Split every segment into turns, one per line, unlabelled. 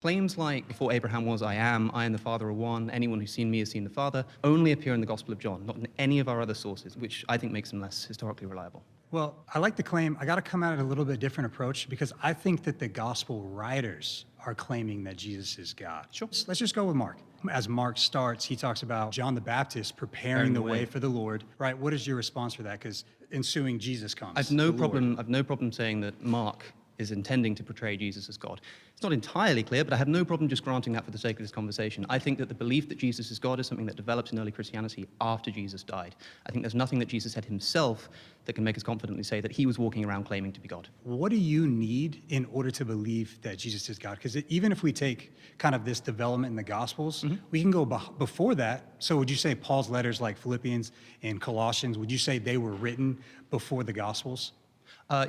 Claims like, before Abraham was, I am the Father are one, anyone who's seen me has seen the Father, only appear in the Gospel of John, not in any of our other sources, which I think makes them less historically reliable.
Well, I like the claim. I got to come at it a little bit different approach because I think that the gospel writers are claiming that Jesus is God.
Sure.
Let's just go with Mark. As Mark starts, he talks about John the Baptist preparing the way for the Lord, right? What is your response for that? Because ensuing Jesus comes.
I've no problem saying that Mark is intending to portray Jesus as God. It's not entirely clear, but I have no problem just granting that for the sake of this conversation. I think that the belief that Jesus is God is something that develops in early Christianity after Jesus died. I think there's nothing that Jesus said himself that can make us confidently say that he was walking around claiming to be God.
What do you need in order to believe that Jesus is God? Because even if we take kind of this development in the Gospels, we can go before that. So would you say Paul's letters like Philippians and Colossians, would you say they were written before the Gospels?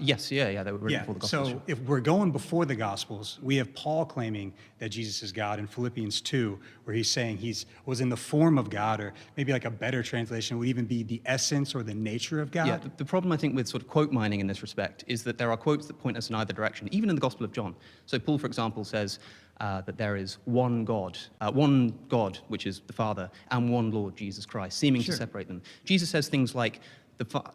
Yes, they were written before the Gospels.
So if we're going before the Gospels, we have Paul claiming that Jesus is God in Philippians 2, where he's saying was in the form of God, or maybe like a better translation would even be the essence or the nature of God.
Yeah, the problem I think with sort of quote mining in this respect is that there are quotes that point us in either direction, even in the Gospel of John. So Paul, for example, says that there is one God, which is the Father, and one Lord, Jesus Christ, seeming to separate them. Jesus says things like,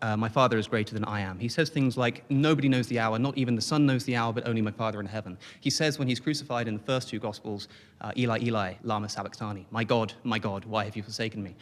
my Father is greater than I am. He says things like, nobody knows the hour, not even the Son knows the hour, but only my Father in heaven. He says when he's crucified in the first two Gospels, Eli, Eli, lama sabachthani, my God, why have you forsaken me?